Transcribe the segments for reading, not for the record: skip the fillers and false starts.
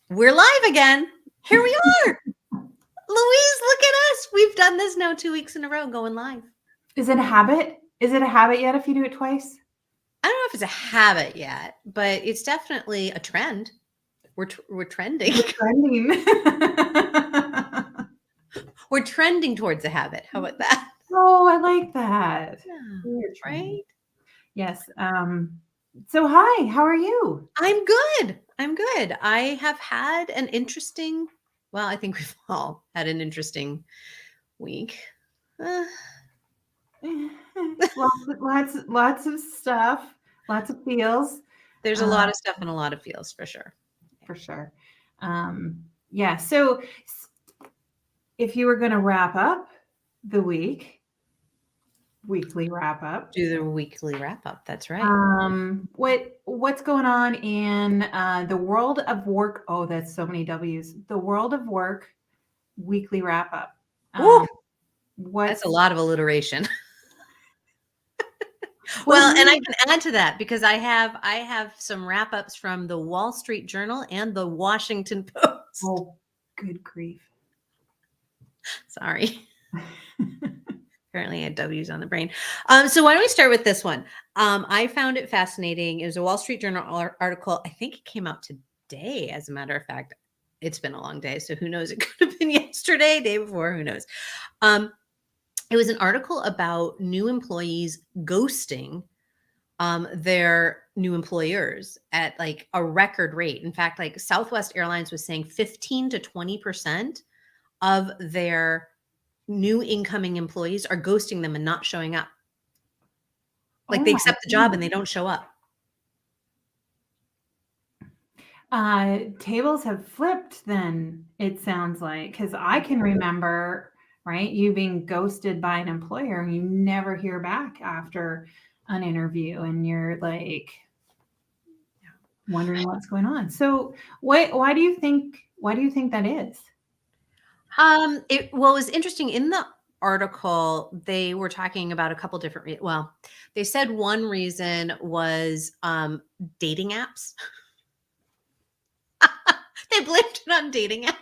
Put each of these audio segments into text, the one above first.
We're live again. Here we are. Louise, look at us. We've done this now 2 weeks in a row going live. Is it a habit? Is it a habit yet if you do it twice? I don't know if it's a habit yet, but it's definitely a trend. We're trending. We're trending. We're trending towards a habit. How about that? Oh, I like that. Yeah, right? Yes. So hi, how are you? I'm good. I have had an interesting, well, I think we've all had an interesting week. Lots of stuff, lots of feels. There's a lot of stuff and a lot of feels for sure. For sure. Yeah. So if you were going to wrap up the weekly wrap up. Do the weekly wrap up. That's right. What's going on in the world of work? Oh, that's so many W's. The world of work weekly wrap up. That's a lot of alliteration. Well, and I can add to that because I have some wrap ups from the Wall Street Journal and the Washington Post. Oh, good grief. Sorry. Apparently I had W's on the brain. So why don't we start with this one? I found it fascinating. It was a Wall Street Journal article. I think it came out today, as a matter of fact. It's been a long day, so who knows? It could have been yesterday, day before, who knows? It was an article about new employees ghosting their new employers at like a record rate. In fact, like Southwest Airlines was saying 15 to 20% of their new incoming employees are ghosting them and not showing up. Like they accept the job and they don't show up. Tables have flipped then, it sounds like, because I can remember, right, you being ghosted by an employer and you never hear back after an interview and you're like wondering what's going on. So why do you think that is? It was interesting in the article. They were talking about a couple different they said one reason was dating apps. They blamed it on dating apps.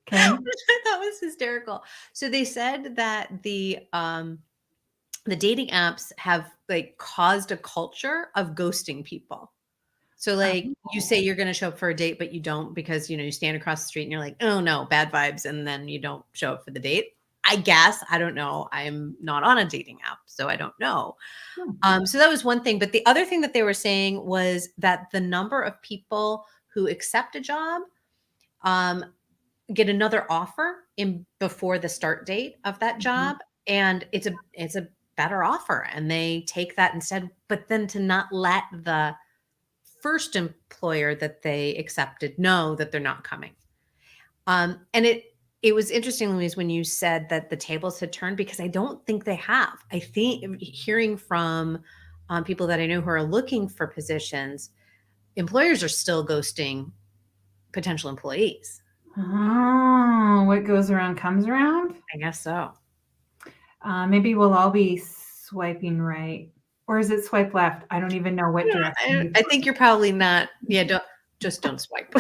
Okay. Which I thought was hysterical. So they said that the dating apps have like caused a culture of ghosting people. So like you say you're going to show up for a date, but you don't because, you stand across the street and you're like, oh no, bad vibes. And then you don't show up for the date. I guess, I don't know. I'm not on a dating app, so I don't know. So that was one thing. But the other thing that they were saying was that the number of people who accept a job get another offer before the start date of that job. And it's a better offer and they take that instead, but then to not let the first employer that they accepted know that they're not coming. And it was interesting, Louise, when you said that the tables had turned, because I don't think they have. I think hearing from people that I know who are looking for positions, employers are still ghosting potential employees. Oh, what goes around comes around? I guess so. Maybe we'll all be swiping right. Or is it swipe left? I don't even know what direction. I think you're probably not. Yeah, don't swipe.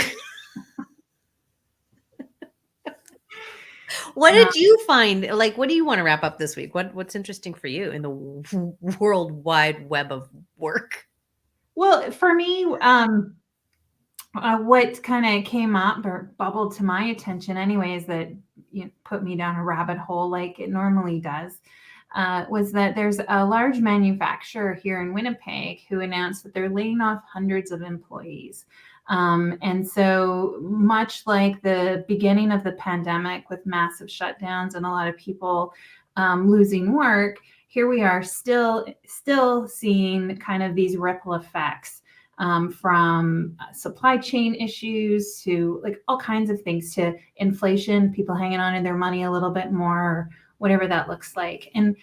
What did you find? Like, what do you want to wrap up this week? What's interesting for you in the world wide web of work? Well, for me, what kind of came up or bubbled to my attention anyway is that put me down a rabbit hole like it normally does. Was that there's a large manufacturer here in Winnipeg who announced that they're laying off hundreds of employees. And so much like the beginning of the pandemic with massive shutdowns and a lot of people losing work, here we are still seeing kind of these ripple effects from supply chain issues to like all kinds of things, to inflation, people hanging on to their money a little bit more, or whatever that looks like. And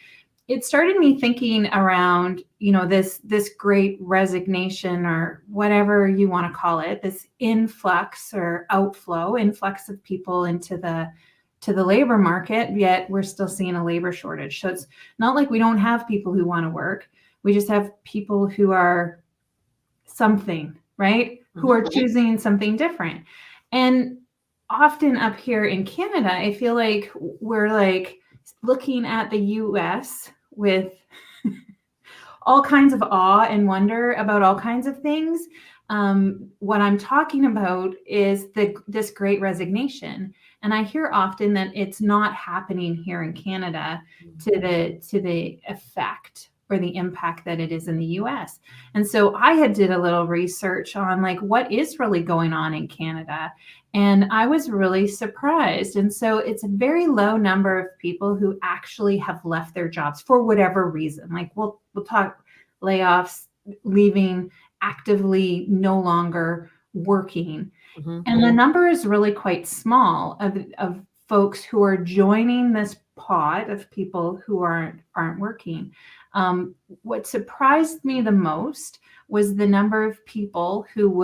it started me thinking around, this great resignation, or whatever you want to call it, this influx of people into the labor market, yet we're still seeing a labor shortage. So it's not like we don't have people who want to work. We just have people who are something, right? who are choosing something different. And often up here in Canada, I feel like we're like looking at the US with all kinds of awe and wonder about all kinds of things. What I'm talking about is this great resignation. And I hear often that it's not happening here in Canada to the effect or the impact that it is in the US. And so I had did a little research on like what is really going on in Canada. And I was really surprised. And so it's a very low number of people who actually have left their jobs for whatever reason. Like we'll talk layoffs, leaving, actively no longer working. And the number is really quite small of folks who are joining this pod of people who aren't working. What surprised me the most was the number of people who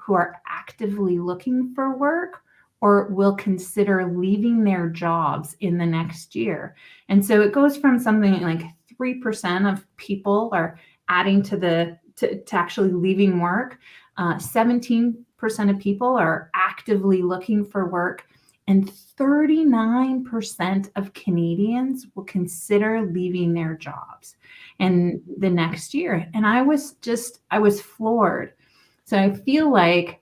are actively looking for work or will consider leaving their jobs in the next year. And so it goes from something like 3% of people are adding to actually leaving work. 17% of people are actively looking for work, and 39% of Canadians will consider leaving their jobs in the next year. And I was floored. So I feel like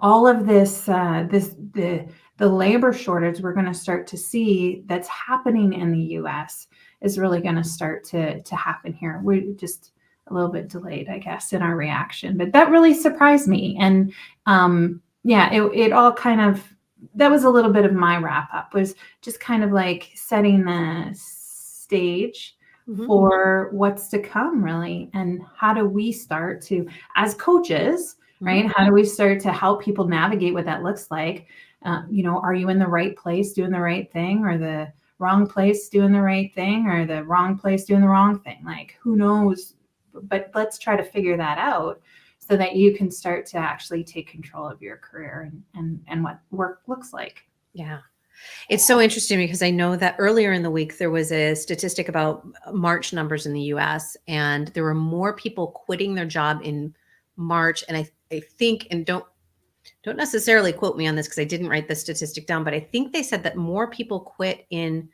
all of this, the labor shortage we're going to start to see that's happening in the U.S. is really going to start to happen here. We're just a little bit delayed, I guess, in our reaction, but that really surprised me. And it all kind of, that was a little bit of my wrap up, was just kind of like setting the stage for what's to come, really. And how do we start to, as coaches, right? How do we start to help people navigate what that looks like? Are you in the right place doing the right thing, or the wrong place doing the right thing, or the wrong place doing the wrong thing? Like, who knows? But let's try to figure that out so that you can start to actually take control of your career and what work looks like. Yeah. It's so interesting because I know that earlier in the week, there was a statistic about March numbers in the US, and there were more people quitting their job in March. And I think, and don't necessarily quote me on this because I didn't write the statistic down, but I think they said that more people quit in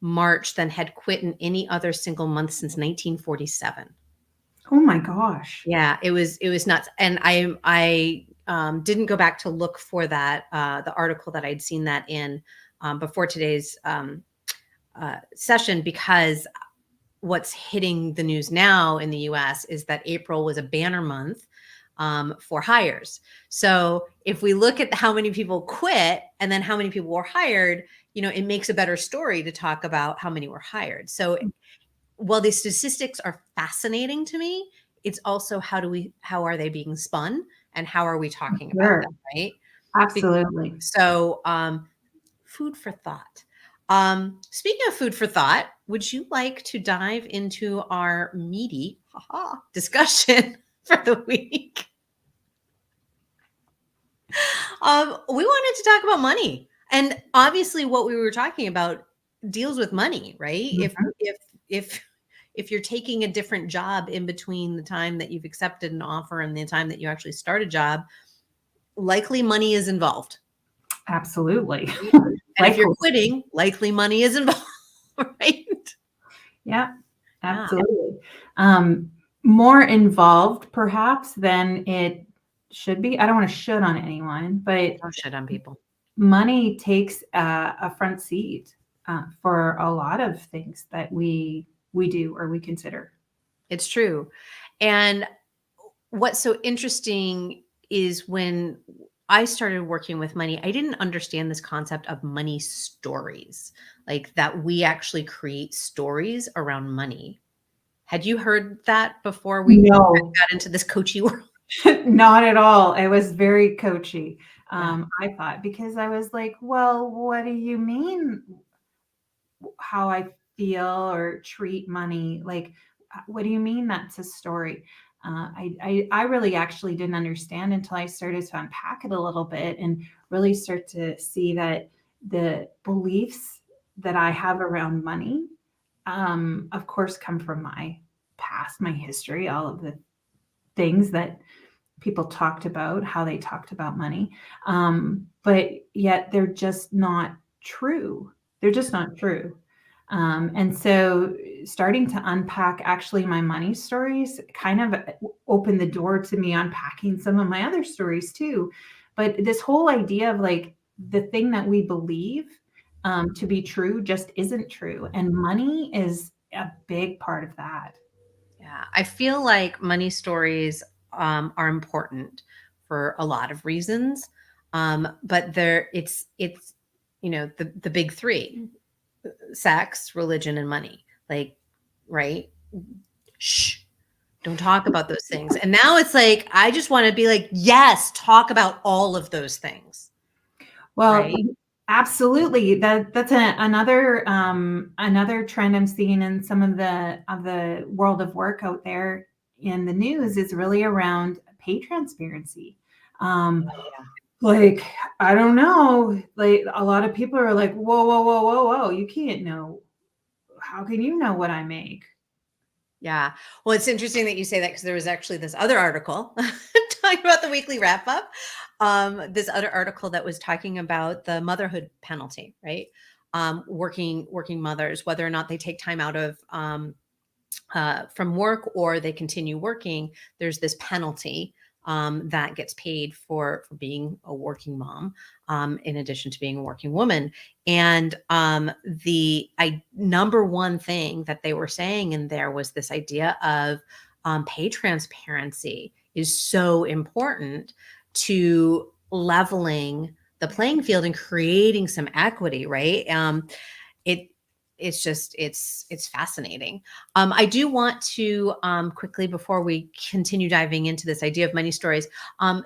March than had quit in any other single month since 1947. Oh my gosh. Yeah, it was nuts. And I didn't go back to look for that, the article that I'd seen that in before today's session, because what's hitting the news now in the US is that April was a banner month for hires. So if we look at how many people quit and then how many people were hired, it makes a better story to talk about how many were hired. So while the statistics are fascinating to me, it's also how are they being spun, and how are we talking about them, right? Absolutely. So food for thought. Speaking of food for thought, would you like to dive into our meaty discussion for the week? We wanted to talk about money, and obviously what we were talking about deals with money, right? If you're taking a different job in between the time that you've accepted an offer and the time that you actually start a job, likely money is involved. Absolutely. And if you're quitting, likely money is involved, right? Yeah, absolutely. More involved perhaps than it should be. I don't want to should on anyone, but Don't shit on people. Money takes a front seat for a lot of things that we do or we consider. It's true. And what's so interesting is when I started working with money, I didn't understand this concept of money stories, like that we actually create stories around money. Had you heard that before we got into this coachy world? Not at all. It was very coachy. I thought, because I was like, well, what do you mean how I feel or treat money? Like, what do you mean that's a story? I really actually didn't understand until I started to unpack it a little bit and really start to see that the beliefs that I have around money, of course, come from my past, my history, all of the things that people talked about, how they talked about money. But yet they're just not true. They're just not true. And so starting to unpack actually my money stories kind of opened the door to me unpacking some of my other stories too. But this whole idea of like the thing that we believe to be true just isn't true. And money is a big part of that. Yeah, I feel like money stories are important for a lot of reasons, but it's the big three: sex, religion, and money. Like, right? Shh, don't talk about those things. And now it's like I just want to be like, yes, talk about all of those things, Well, right? absolutely. That's another trend I'm seeing in some of the world of work out there in the news is really around pay transparency. Um, Yeah. like I don't know, like a lot of people are like, whoa, whoa, whoa, whoa, whoa, you can't know. How can you know what I make? Yeah. Well, it's interesting that you say that because there was actually this other article talking about the weekly wrap up. This other article that was talking about the motherhood penalty, right? Working mothers, whether or not they take time out of from work or they continue working, there's this penalty that gets paid for being a working mom, in addition to being a working woman. And the number one thing that they were saying in there was this idea of pay transparency is so important to leveling the playing field and creating some equity, right? It it's fascinating. I do want to quickly, before we continue diving into this idea of money stories,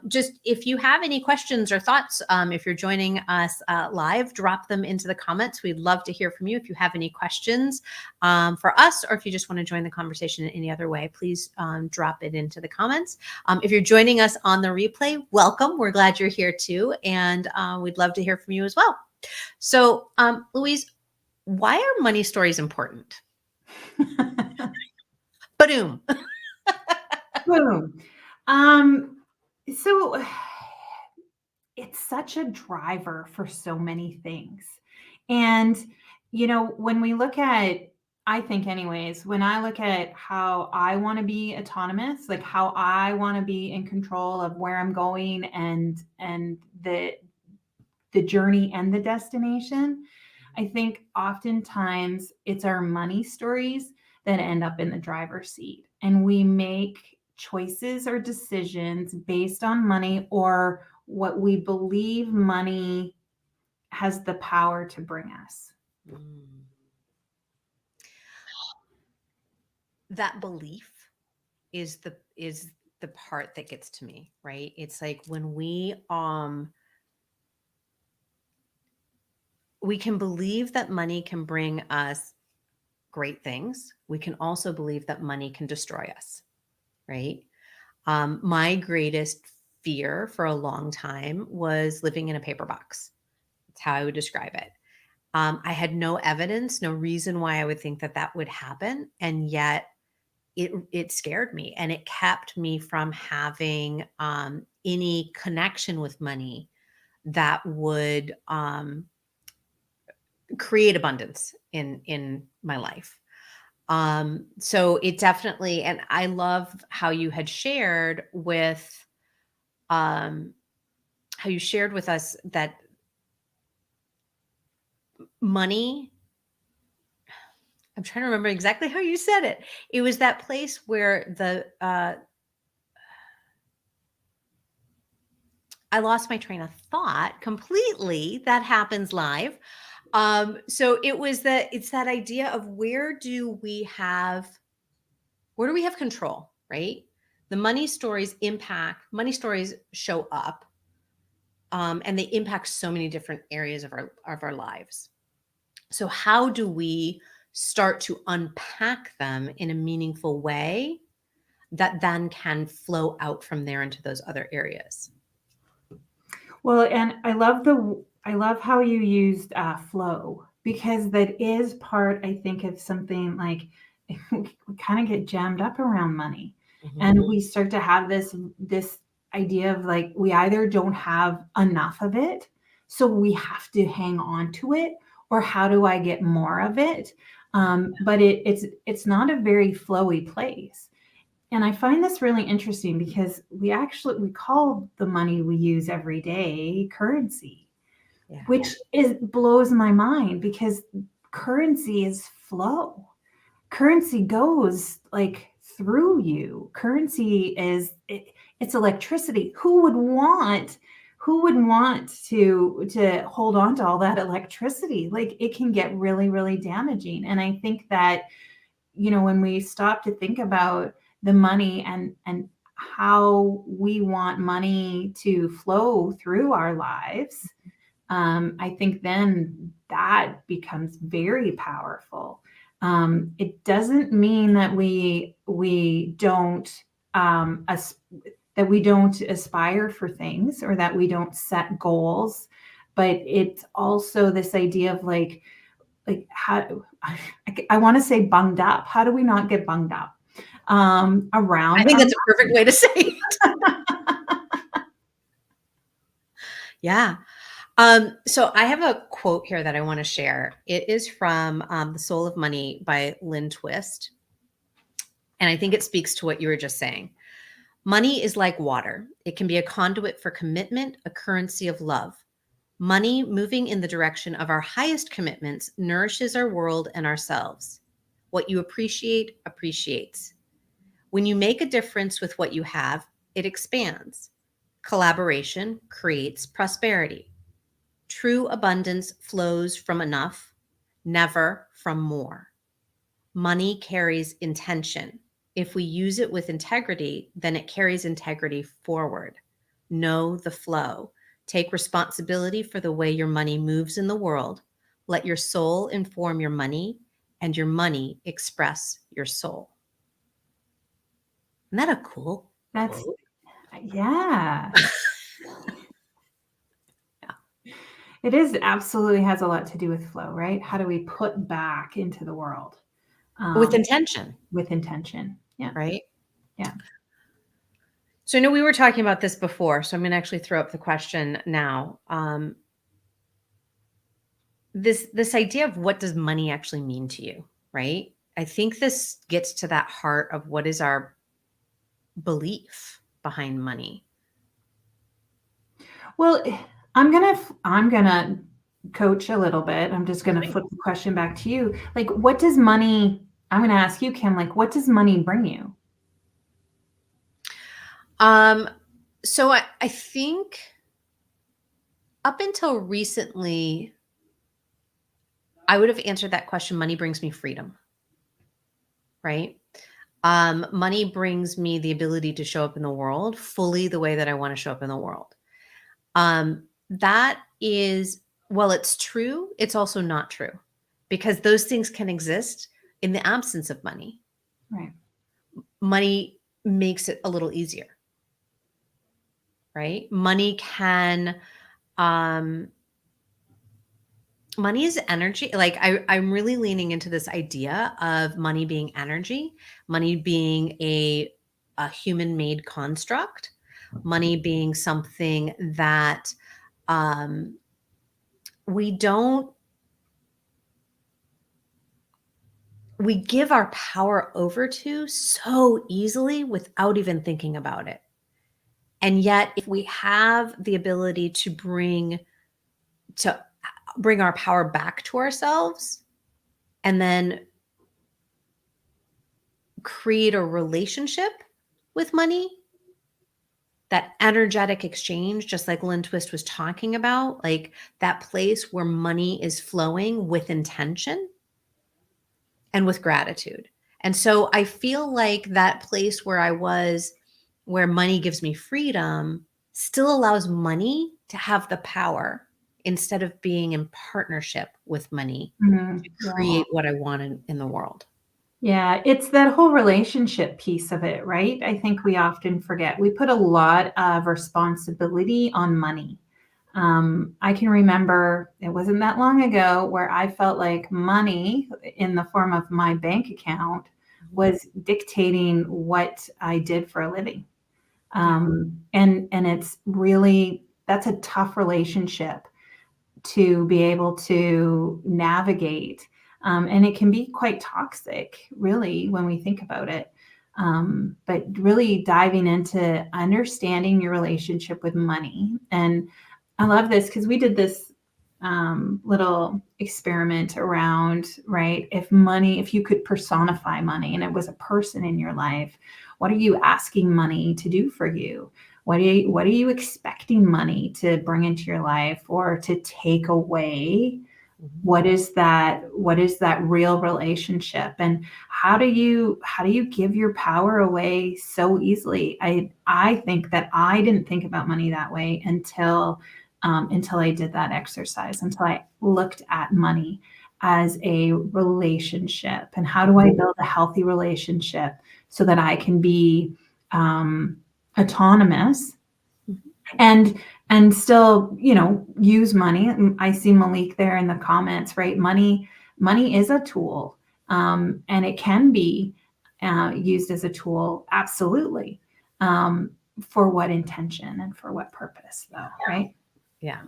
just if you have any questions or thoughts, if you're joining us live, drop them into the comments. We'd love to hear from you. If you have any questions for us, or if you just want to join the conversation in any other way, please drop it into the comments. If you're joining us on the replay, welcome. We're glad you're here too, and we'd love to hear from you as well. So, Louise, why are money stories important? Boom. Boom. So it's such a driver for so many things. And, when we look at, I think, anyways, when I look at how I want to be autonomous, like how I want to be in control of where I'm going and the journey and the destination, I think oftentimes it's our money stories that end up in the driver's seat. And we make choices or decisions based on money or what we believe money has the power to bring us. That belief is the part that gets to me, right? It's like when we can believe that money can bring us great things. We can also believe that money can destroy us, right? My greatest fear for a long time was living in a paper box. That's how I would describe it. I had no evidence, no reason why I would think that that would happen, and yet it scared me, and it kept me from having any connection with money that would create abundance in my life. So it definitely, and I love how you had shared with how you shared with us that money, I'm trying to remember exactly how you said it. It was that place where I lost my train of thought completely. That happens live. So it's that idea of where do we have control, right? The money stories show up, and they impact so many different areas of our lives. So how do we start to unpack them in a meaningful way that then can flow out from there into those other areas? Well, and I love how you used flow, because that is part, I think, of something like we kind of get jammed up around money, Mhm. and we start to have this idea of like, we either don't have enough of it, so we have to hang on to it, or how do I get more of it? But it's not a very flowy place. And I find this really interesting because we call the money we use every day currency, Yeah. which blows my mind because currency is flow. Currency goes like through you. Currency it's electricity. Who would want to hold on to all that electricity? Like, it can get really, really damaging. And I think that, when we stop to think about the money and how we want money to flow through our lives, I think then that becomes very powerful. It doesn't mean that we don't that we don't aspire for things, or that we don't set goals, but it's also this idea of like how I want to say bunged up. How do we not get bunged up around? I think that's a perfect way to say it. Yeah. So I have a quote here that I want to share. It is from The Soul of Money by Lynn Twist. And I think it speaks to what you were just saying. Money is like water. It can be a conduit for commitment, a currency of love. Money moving in the direction of our highest commitments nourishes our world and ourselves. What you appreciate appreciates. When you make a difference with what you have, it expands. Collaboration creates prosperity. True abundance flows from enough, never from more. Money carries intention. If we use it with integrity, then it carries integrity forward. Know the flow. Take responsibility for the way your money moves in the world. Let your soul inform your money, and your money express your soul. Isn't that a cool That's quote? yeah. It is absolutely has a lot to do with flow, right? How do we put back into the world With intention, with intention? Yeah. right? Yeah. So I know we were talking about this before, so I'm going to actually throw up the question now. This idea of what does money actually mean to you, right? I think this gets to that heart of what is our belief behind money. Well, I'm gonna coach a little bit. I'm just gonna flip the question back to you. Like, what does money? I'm gonna ask you, Kim. Like, what does money bring you? So I think up until recently, I would have answered that question. Money brings me freedom, right? Money brings me the ability to show up in the world fully the way that I want to show up in the world. That is, well, it's true. It's also not true, because those things can exist in the absence of money. Right. Money makes it a little easier, right? Money is energy. Like I'm really leaning into this idea of money being energy, money being a human-made construct, money being something that we give our power over to so easily without even thinking about it. And yet, if we have the ability to bring our power back to ourselves and then create a relationship with money, that energetic exchange, just like Lynn Twist was talking about, like that place where money is flowing with intention and with gratitude. And so I feel like that place where I was, where money gives me freedom, still allows money to have the power instead of being in partnership with money to create what I want in the world. Yeah, it's that whole relationship piece of it, right? I think we often forget. We put a lot of responsibility on money. I can remember it wasn't that long ago where I felt like money in the form of my bank account was dictating what I did for a living. And it's really, that's a tough relationship to be able to navigate. And it can be quite toxic, really, when we think about it. But really diving into understanding your relationship with money. And I love this because we did this little experiment around, right? If you could personify money and it was a person in your life, what are you asking money to do for you? What are you expecting money to bring into your life or to take away? What is that real relationship, and how do you give your power away so easily? I think that I didn't think about money that way until I did that exercise, until I looked at money as a relationship, and how do I build a healthy relationship so that I can be autonomous and still, use money. I see Malik there in the comments, right? Money is a tool, and it can be used as a tool, absolutely. For what intention and for what purpose, though, right? Yeah.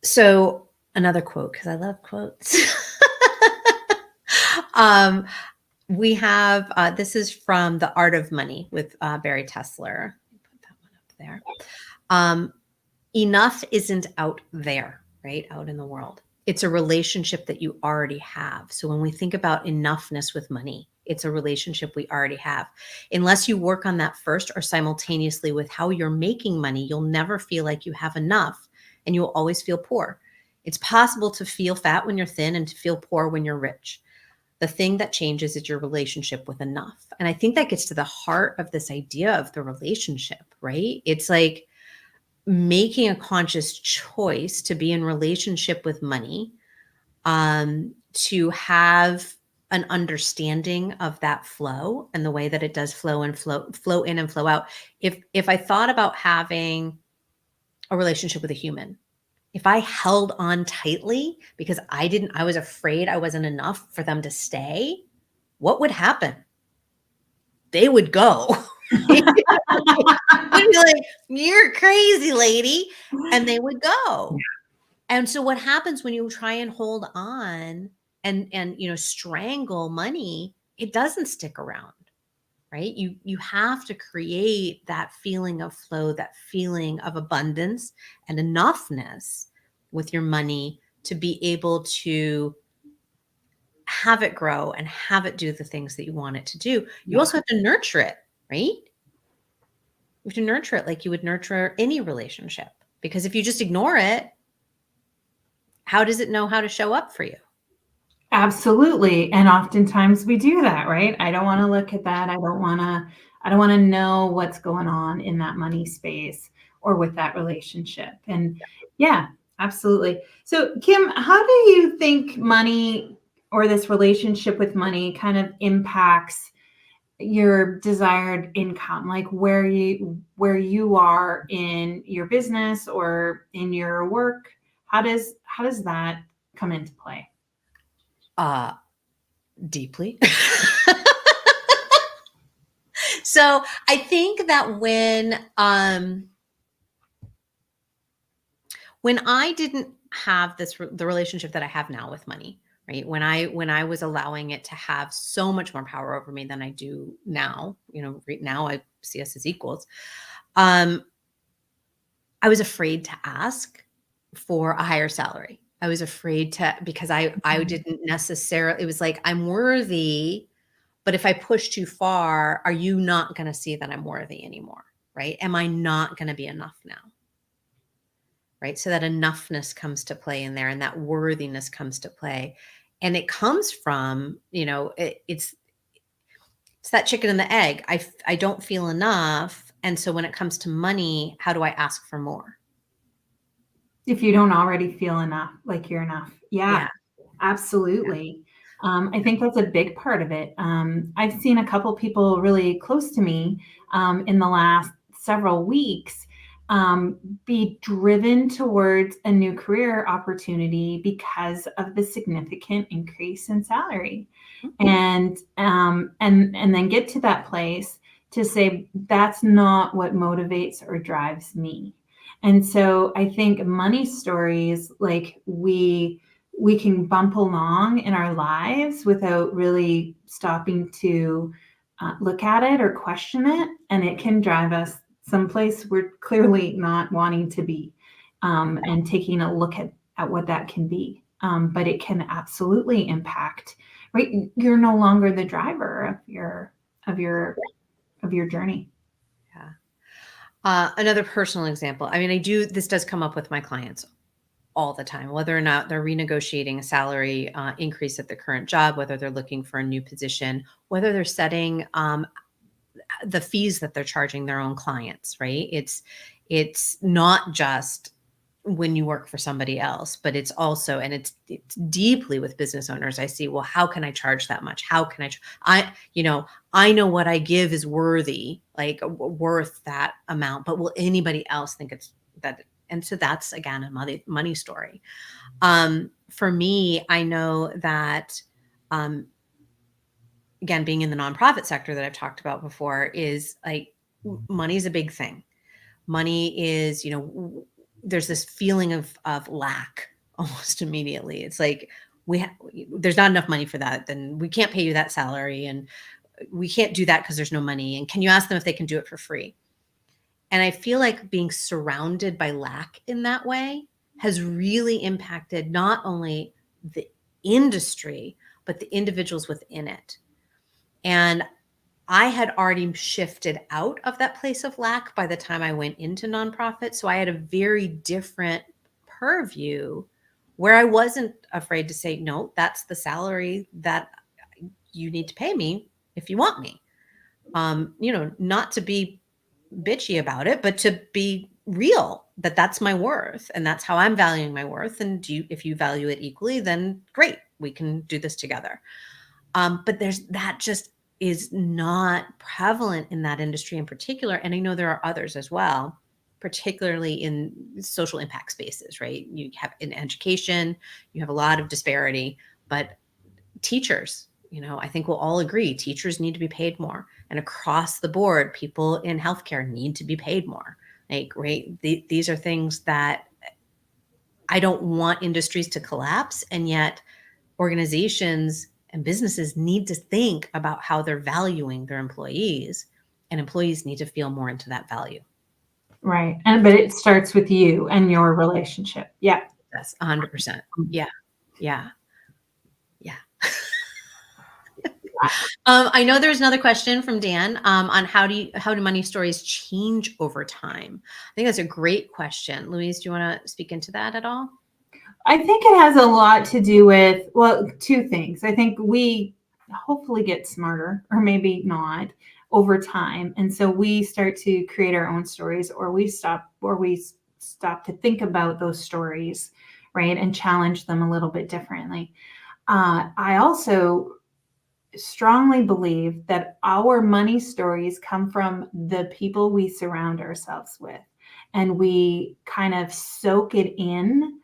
So another quote, because I love quotes. We have, this is from The Art of Money with Barry Tesler. Put that one up there. Enough isn't out there, right? Out in the world. It's a relationship that you already have. So when we think about enoughness with money, it's a relationship we already have. Unless you work on that first or simultaneously with how you're making money, you'll never feel like you have enough and you'll always feel poor. It's possible to feel fat when you're thin and to feel poor when you're rich. The thing that changes is your relationship with enough. And I think that gets to the heart of this idea of the relationship, right? It's like making a conscious choice to be in relationship with money, to have an understanding of that flow and the way that it does flow in and flow out. If I thought about having a relationship with a human, if I held on tightly because I was afraid I wasn't enough for them to stay, what would happen? They would go. They'd be like, "You're crazy, lady." And they would go. And so what happens when you try and hold on and strangle money, it doesn't stick around, right? You have to create that feeling of flow, that feeling of abundance and enoughness with your money to be able to have it grow and have it do the things that you want it to do. You also have to nurture it, right? You have to nurture it like you would nurture any relationship. Because if you just ignore it, how does it know how to show up for you? Absolutely. And oftentimes we do that, right? I don't want to look at that. I don't want to know what's going on in that money space or with that relationship. And yeah, absolutely. So Kim, how do you think money or this relationship with money kind of impacts your desired income, like where you are in your business or in your work? How does that come into play? Deeply. So I think that when I didn't have the relationship that I have now with money, right? When I was allowing it to have so much more power over me than I do now, right now I see us as equals. I was afraid to ask for a higher salary. I was afraid because I didn't necessarily, it was like, I'm worthy, but if I push too far, are you not going to see that I'm worthy anymore? Right? Am I not going to be enough now? Right? So that enoughness comes to play in there and that worthiness comes to play. And it comes from, it's that chicken and the egg. I don't feel enough. And so when it comes to money, how do I ask for more? If you don't already feel enough, like you're enough. Yeah. Absolutely. I think that's a big part of it. I've seen a couple people really close to me in the last several weeks be driven towards a new career opportunity because of the significant increase in salary. And then get to that place to say that's not what motivates or drives me. And so I think money stories, like we can bump along in our lives without really stopping to look at it or question it, and it can drive us someplace we're clearly not wanting to be, and taking a look at what that can be. But it can absolutely impact, right? You're no longer the driver of your journey. Yeah. Another personal example. I mean, this does come up with my clients all the time, whether or not they're renegotiating a salary increase at their current job, whether they're looking for a new position, whether they're setting the fees that they're charging their own clients, right? It's not just when you work for somebody else, but it's also, and it's deeply with business owners. I see, well, how can I charge that much? How can I know what I give is worthy, like worth that amount, but will anybody else think it's that? And so that's again, a money story. For me, I know that, again, being in the nonprofit sector that I've talked about before is like, money is a big thing. Money is, there's this feeling of lack almost immediately. It's like, there's not enough money for that. Then we can't pay you that salary, and we can't do that because there's no money. And can you ask them if they can do it for free? And I feel like being surrounded by lack in that way has really impacted not only the industry, but the individuals within it. And I had already shifted out of that place of lack by the time I went into nonprofit. So I had a very different purview where I wasn't afraid to say, no, that's the salary that you need to pay me if you want me. Not to be bitchy about it, but to be real that that's my worth and that's how I'm valuing my worth. And if you value it equally, then great, we can do this together. But that just is not prevalent in that industry in particular. And I know there are others as well, particularly in social impact spaces, right? You have in education, you have a lot of disparity, but teachers, I think we'll all agree teachers need to be paid more. And across the board, people in healthcare need to be paid more. Like, right? These are things that I don't want industries to collapse. And yet organizations and businesses need to think about how they're valuing their employees, and employees need to feel more into that value. Right. But it starts with you and your relationship. Yeah. That's 100%. Yeah. Yeah. Yeah. I know there's another question from Dan on how do money stories change over time? I think that's a great question. Louise, do you want to speak into that at all? I think it has a lot to do with, well, two things. I think we hopefully get smarter, or maybe not, over time. And so we start to create our own stories, or we stop to think about those stories, right? And challenge them a little bit differently. I also strongly believe that our money stories come from the people we surround ourselves with, and we kind of soak it in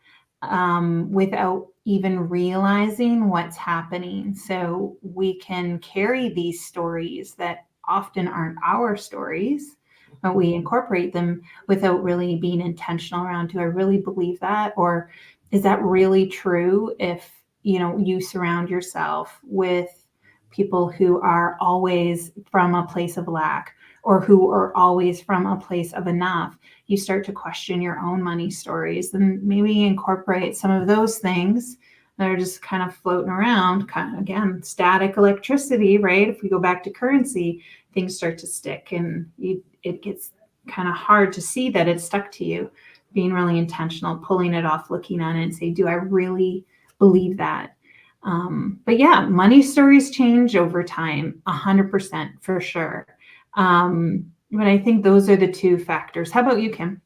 without even realizing what's happening. So we can carry these stories that often aren't our stories, but we incorporate them without really being intentional around, do I really believe that? Or is that really true? If you surround yourself with people who are always from a place of lack, or who are always from a place of enough, you start to question your own money stories, and maybe incorporate some of those things that are just kind of floating around, kind of, again, static electricity, right? If we go back to currency, things start to stick, and it gets kind of hard to see that it's stuck to you. Being really intentional, pulling it off, looking at it and say, do I really believe that? But yeah, money stories change over time, 100% for sure. But I think those are the two factors. How about you, Kim?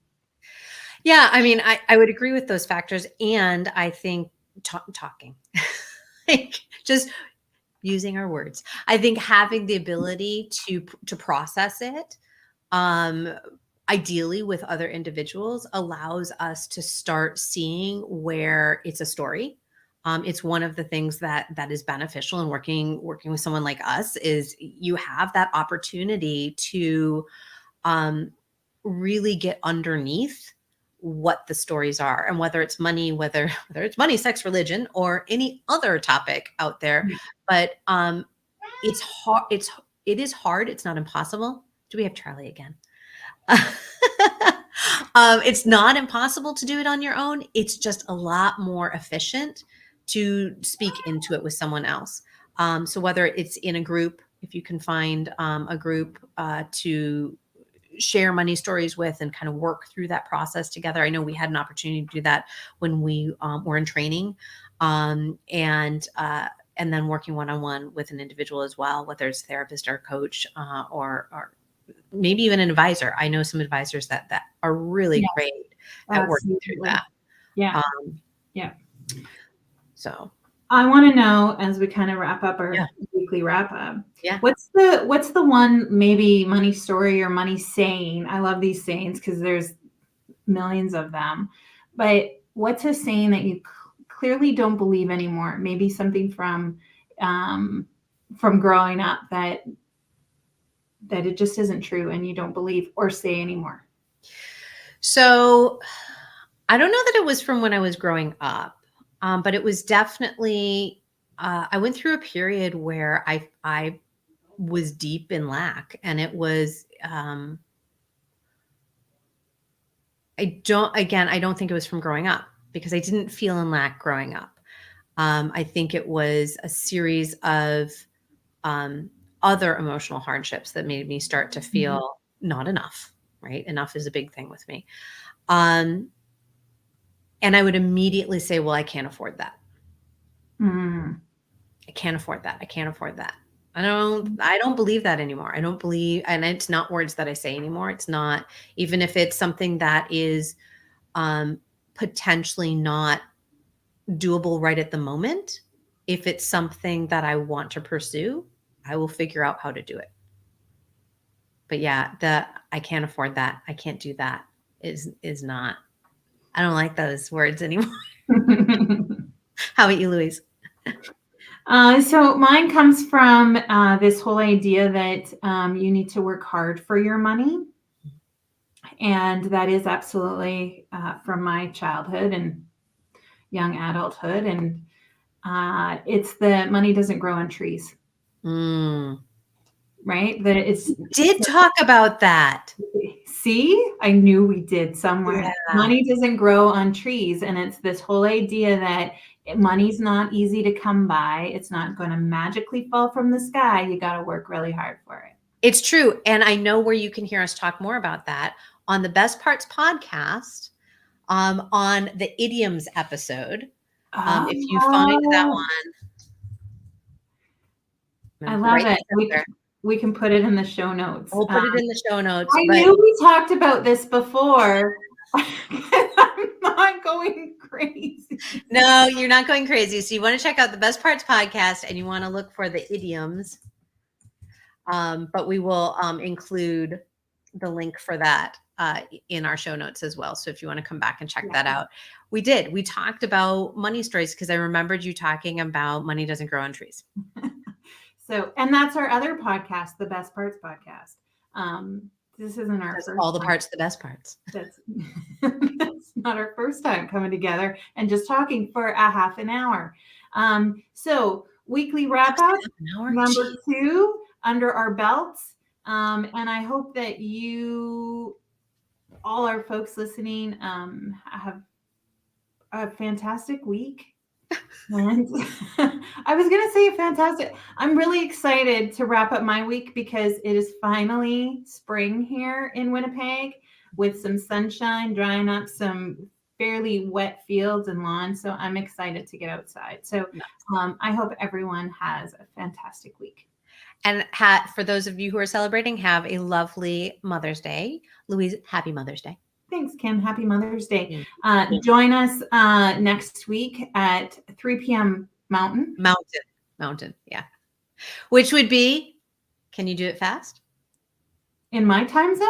Yeah, I mean, I would agree with those factors. And I think talking, like just using our words, I think having the ability to process it, ideally with other individuals, allows us to start seeing where it's a story, It's one of the things that is beneficial in working with someone like us is you have that opportunity to really get underneath what the stories are, and whether it's money, whether it's money, sex, religion, or any other topic out there. But it's hard. It is hard. It's not impossible. Do we have Charlie again? It's not impossible to do it on your own. It's just a lot more efficient to speak into it with someone else. So whether it's in a group, if you can find a group to share money stories with and kind of work through that process together. I know we had an opportunity to do that when we were in training, and then working one-on-one with an individual as well, whether it's therapist or coach, or maybe even an advisor. I know some advisors that are really great at working through that. Yeah. So I want to know, as we kind of wrap up our weekly wrap up, what's the one maybe money story or money saying? I love these sayings because there's millions of them, but what's a saying that you clearly don't believe anymore? Maybe something from growing up that it just isn't true and you don't believe or say anymore. So I don't know that it was from when I was growing up. But it was definitely, I went through a period where I was deep in lack, and it was, I don't think it was from growing up, because I didn't feel in lack growing up. I think it was a series of other emotional hardships that made me start to feel not enough, right? Enough is a big thing with me. And I would immediately say, well, I can't afford that. I can't afford that. I can't afford that. I don't believe that anymore. I don't believe, and it's not words that I say anymore. It's not, even if it's something that is potentially not doable right at the moment. If it's something that I want to pursue, I will figure out how to do it. But yeah, I can't afford that, I can't do that is not, I don't like those words anymore. How about you, Louise? So mine comes from this whole idea that you need to work hard for your money. And that is absolutely from my childhood and young adulthood. And it's the money doesn't grow on trees. Right? That it's did talk about that. See, I knew we did somewhere. Yeah. Money doesn't grow on trees. And it's this whole idea that money's not easy to come by. It's not going to magically fall from the sky. You got to work really hard for it. It's true. And I know where you can hear us talk more about that on the Best Parts podcast, on the idioms episode. If you find that one. I love it. We can put it in the show notes. We'll put it in the show notes. I knew we talked about this before. I'm not going crazy. No, you're not going crazy. So you want to check out the Best Parts podcast and you want to look for the idioms. But we will include the link for that in our show notes as well. So if you want to come back and check that out. We talked about money stories because I remembered you talking about money doesn't grow on trees. So, and that's our other podcast, the Best Parts podcast. This isn't our first all the parts, the best parts. That's not our first time coming together and just talking for a half an hour. So weekly wrap up, number 2 under our belts. And I hope that you, all our folks listening, have a fantastic week. And I was going to say fantastic. I'm really excited to wrap up my week because it is finally spring here in Winnipeg with some sunshine, drying up some fairly wet fields and lawns. So I'm excited to get outside. So I hope everyone has a fantastic week. And for those of you who are celebrating, have a lovely Mother's Day. Louise, happy Mother's Day. Thanks, Kim. Happy Mother's Day. Join us next week at 3 p.m. Mountain. Yeah. Which would be, can you do it fast? In my time zone?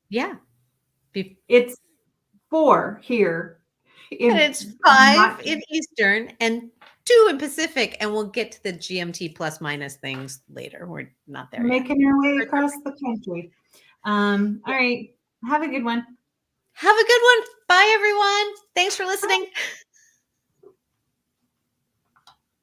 Yeah. It's 4 here. And it's 5 in Eastern and 2 in Pacific, and we'll get to the GMT plus minus things later. We're not there yet. Making our way across the country. All right. Have a good one. Have a good one. Bye, everyone. Thanks for listening.